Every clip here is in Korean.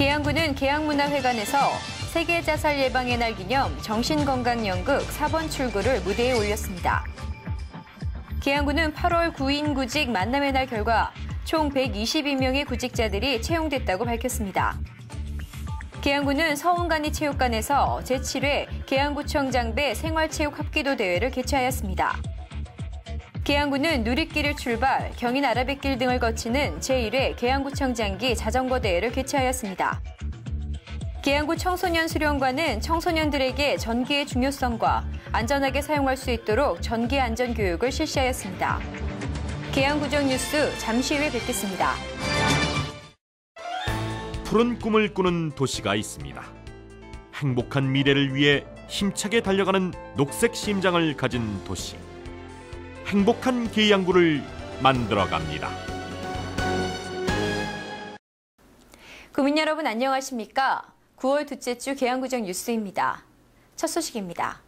계양구는 계양문화회관에서 세계자살 예방의 날 기념 정신건강연극 4번 출구를 무대에 올렸습니다. 계양구는 8월 구인 구직 만남의 날 결과 총 122명의 구직자들이 채용됐다고 밝혔습니다. 계양구는 서운간이체육관에서 제7회 계양구청장배 생활체육 합기도 대회를 개최하였습니다. 계양구는 누리길을 출발, 경인 아라뱃길 등을 거치는 제1회 계양구청장기 자전거 대회를 개최하였습니다. 계양구 청소년 수련관은 청소년들에게 전기의 중요성과 안전하게 사용할 수 있도록 전기 안전 교육을 실시하였습니다. 계양구정 뉴스 잠시 후에 뵙겠습니다. 푸른 꿈을 꾸는 도시가 있습니다. 행복한 미래를 위해 힘차게 달려가는 녹색 심장을 가진 도시. 행복한 계양구를 만들어갑니다. 국민 여러분 안녕하십니까? 9월 둘째 주 계양구정 뉴스입니다. 첫 소식입니다.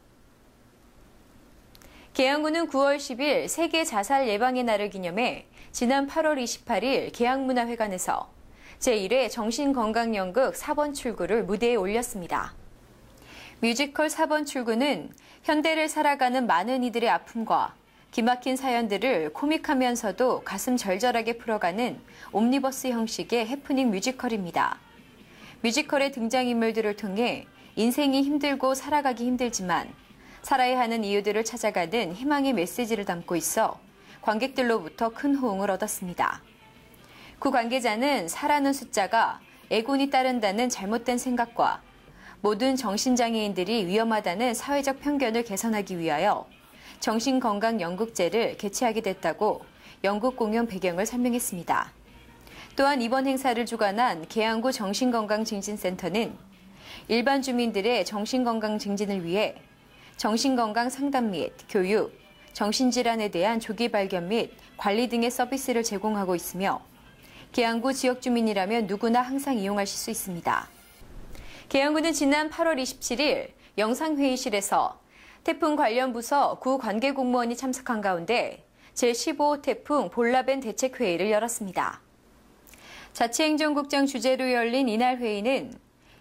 계양구는 9월 10일 세계 자살 예방의 날을 기념해 지난 8월 28일 계양문화회관에서 제1회 정신건강연극 4번 출구를 무대에 올렸습니다. 뮤지컬 4번 출구는 현대를 살아가는 많은 이들의 아픔과 기막힌 사연들을 코믹하면서도 가슴 절절하게 풀어가는 옴니버스 형식의 해프닝 뮤지컬입니다. 뮤지컬의 등장인물들을 통해 인생이 힘들고 살아가기 힘들지만 살아야 하는 이유들을 찾아가는 희망의 메시지를 담고 있어 관객들로부터 큰 호응을 얻었습니다. 구 관계자는 4라는 숫자가 애군이 따른다는 잘못된 생각과 모든 정신장애인들이 위험하다는 사회적 편견을 개선하기 위하여 정신건강연극제를 개최하게 됐다고 연극 공연 배경을 설명했습니다. 또한 이번 행사를 주관한 계양구 정신건강증진센터는 일반 주민들의 정신건강 증진을 위해 정신건강 상담 및 교육, 정신질환에 대한 조기 발견 및 관리 등의 서비스를 제공하고 있으며 계양구 지역 주민이라면 누구나 항상 이용하실 수 있습니다. 계양구는 지난 8월 27일 영상회의실에서 태풍 관련 부서 구 관계 공무원이 참석한 가운데 제15호 태풍 볼라벤 대책회의를 열었습니다. 자치행정국장 주재로 열린 이날 회의는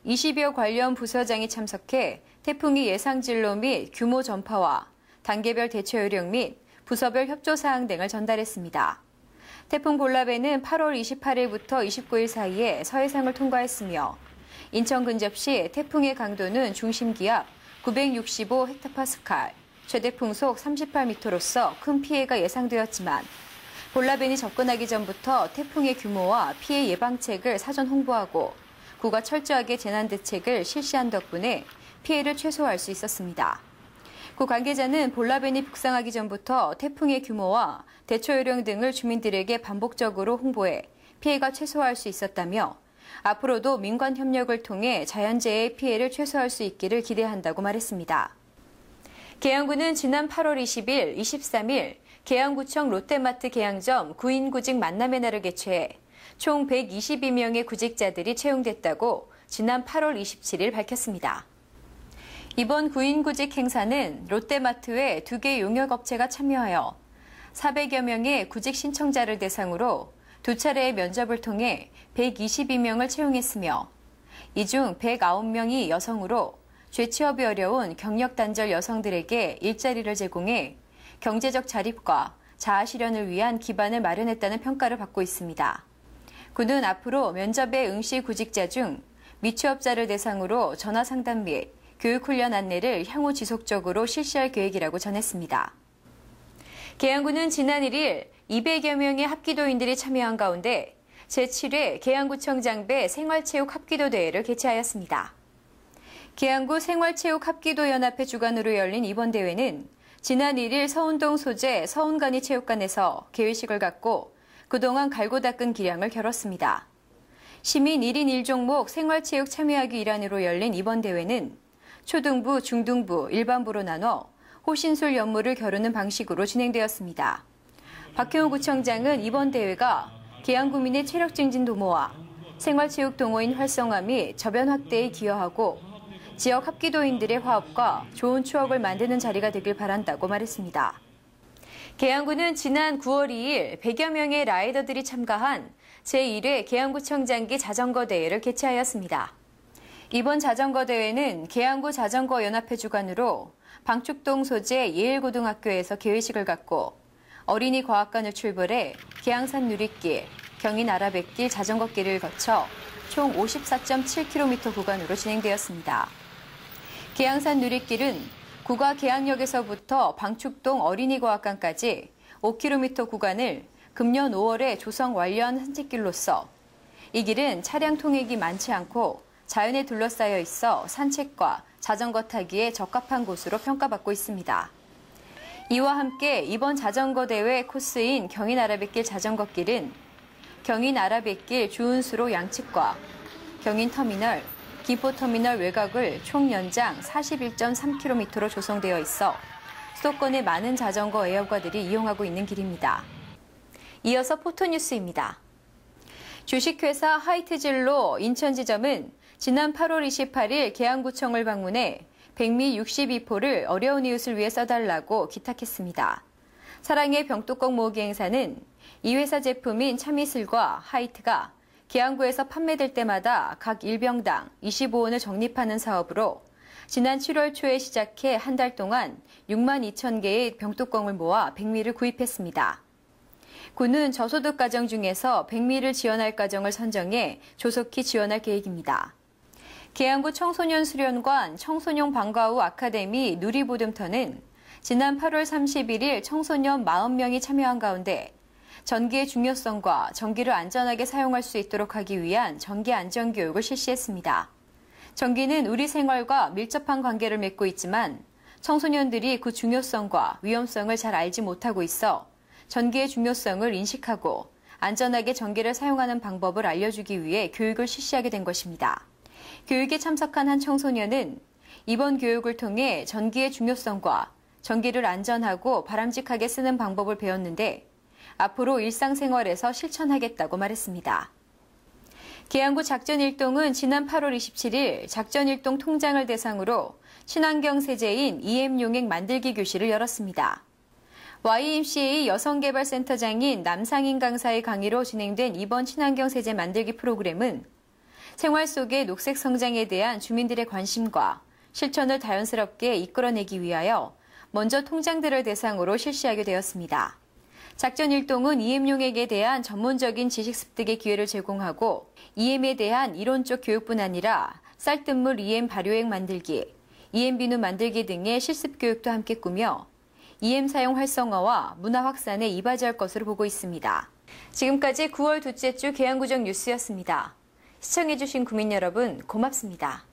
20여 관련 부서장이 참석해 태풍의 예상 진로 및 규모 전파와 단계별 대처 요령 및 부서별 협조 사항 등을 전달했습니다. 태풍 볼라벤은 8월 28일부터 29일 사이에 서해상을 통과했으며 인천 근접 시 태풍의 강도는 중심기압 965헥토파스칼, 최대 풍속 38m로서 큰 피해가 예상되었지만 볼라벤이 접근하기 전부터 태풍의 규모와 피해 예방책을 사전 홍보하고 구가 철저하게 재난 대책을 실시한 덕분에 피해를 최소화할 수 있었습니다. 구 관계자는 볼라벤이 북상하기 전부터 태풍의 규모와 대처 요령 등을 주민들에게 반복적으로 홍보해 피해가 최소화할 수 있었다며 앞으로도 민관 협력을 통해 자연재해의 피해를 최소화할 수 있기를 기대한다고 말했습니다. 계양구는 지난 8월 20일, 23일 계양구청 롯데마트 계양점 구인 구직 만남의 날을 개최해 총 122명의 구직자들이 채용됐다고 지난 8월 27일 밝혔습니다. 이번 구인 구직 행사는 롯데마트 외 2개 용역업체가 참여하여 400여 명의 구직 신청자를 대상으로 2차례의 면접을 통해 122명을 채용했으며 이 중 109명이 여성으로 재취업이 어려운 경력 단절 여성들에게 일자리를 제공해 경제적 자립과 자아 실현을 위한 기반을 마련했다는 평가를 받고 있습니다. 구는 앞으로 면접에 응시 구직자 중 미취업자를 대상으로 전화 상담 및 교육훈련 안내를 향후 지속적으로 실시할 계획이라고 전했습니다. 계양구는 지난 1일 200여 명의 합기도인들이 참여한 가운데 제7회 계양구청장배 생활체육 합기도 대회를 개최하였습니다. 계양구 생활체육합기도연합회 주관으로 열린 이번 대회는 지난 1일 서운동 소재 서운간이체육관에서 개회식을 갖고 그동안 갈고 닦은 기량을 겨뤘습니다. 시민 1인 1종목 생활체육 참여하기 일환으로 열린 이번 대회는 초등부, 중등부, 일반부로 나눠 호신술 연무를 겨루는 방식으로 진행되었습니다. 박혜훈 구청장은 이번 대회가 계양구민의 체력 증진 도모와 생활체육 동호인 활성화 및 저변 확대에 기여하고 지역 합기도인들의 화합과 좋은 추억을 만드는 자리가 되길 바란다고 말했습니다. 계양구는 지난 9월 2일 100여 명의 라이더들이 참가한 제1회 계양구청장기 자전거 대회를 개최하였습니다. 이번 자전거 대회는 계양구 자전거 연합회 주관으로 방축동 소재 예일고등학교에서 개회식을 갖고 어린이 과학관을 출발해 계양산 누리길, 경인 아라뱃길 자전거길을 거쳐 총 54.7km 구간으로 진행되었습니다. 계양산 누리길은 구가 계양역에서부터 방축동 어린이과학관까지 5km 구간을 금년 5월에 조성 완료한 산책길로서 이 길은 차량 통행이 많지 않고 자연에 둘러싸여 있어 산책과 자전거 타기에 적합한 곳으로 평가받고 있습니다. 이와 함께 이번 자전거 대회 코스인 경인 아라뱃길 자전거길은 경인 아라뱃길 주운수로 양측과 경인 터미널, 김포터미널 외곽을 총 연장 41.3km로 조성되어 있어 수도권의 많은 자전거 애호가들이 이용하고 있는 길입니다. 이어서 포토뉴스입니다. 주식회사 하이트진로 인천지점은 지난 8월 28일 계양구청을 방문해 백미 62포를 어려운 이웃을 위해 써달라고 기탁했습니다. 사랑의 병뚜껑 모으기 행사는 이 회사 제품인 참이슬과 하이트가 계양구에서 판매될 때마다 각 1병당 25원을 적립하는 사업으로 지난 7월 초에 시작해 한 달 동안 6만 2천 개의 병뚜껑을 모아 백미를 구입했습니다. 구는 저소득 가정 중에서 백미를 지원할 가정을 선정해 조속히 지원할 계획입니다. 계양구 청소년 수련관 청소년 방과 후 아카데미 누리보듬터는 지난 8월 31일 청소년 40명이 참여한 가운데 전기의 중요성과 전기를 안전하게 사용할 수 있도록 하기 위한 전기 안전 교육을 실시했습니다. 전기는 우리 생활과 밀접한 관계를 맺고 있지만 청소년들이 그 중요성과 위험성을 잘 알지 못하고 있어 전기의 중요성을 인식하고 안전하게 전기를 사용하는 방법을 알려주기 위해 교육을 실시하게 된 것입니다. 교육에 참석한 한 청소년은 이번 교육을 통해 전기의 중요성과 전기를 안전하고 바람직하게 쓰는 방법을 배웠는데 앞으로 일상생활에서 실천하겠다고 말했습니다. 계양구 작전일동은 지난 8월 27일 작전일동 통장을 대상으로 친환경 세제인 EM용액 만들기 교실을 열었습니다. YMCA 여성개발센터장인 남상인 강사의 강의로 진행된 이번 친환경 세제 만들기 프로그램은 생활 속의 녹색 성장에 대한 주민들의 관심과 실천을 자연스럽게 이끌어내기 위하여 먼저 통장들을 대상으로 실시하게 되었습니다. 작전일동은 EM용액에 대한 전문적인 지식 습득의 기회를 제공하고 EM에 대한 이론적 교육뿐 아니라 쌀뜨물 EM 발효액 만들기, EM 비누 만들기 등의 실습 교육도 함께 꾸며 EM 사용 활성화와 문화 확산에 이바지할 것으로 보고 있습니다. 지금까지 9월 둘째 주 계양구정 뉴스였습니다. 시청해주신 구민 여러분 고맙습니다.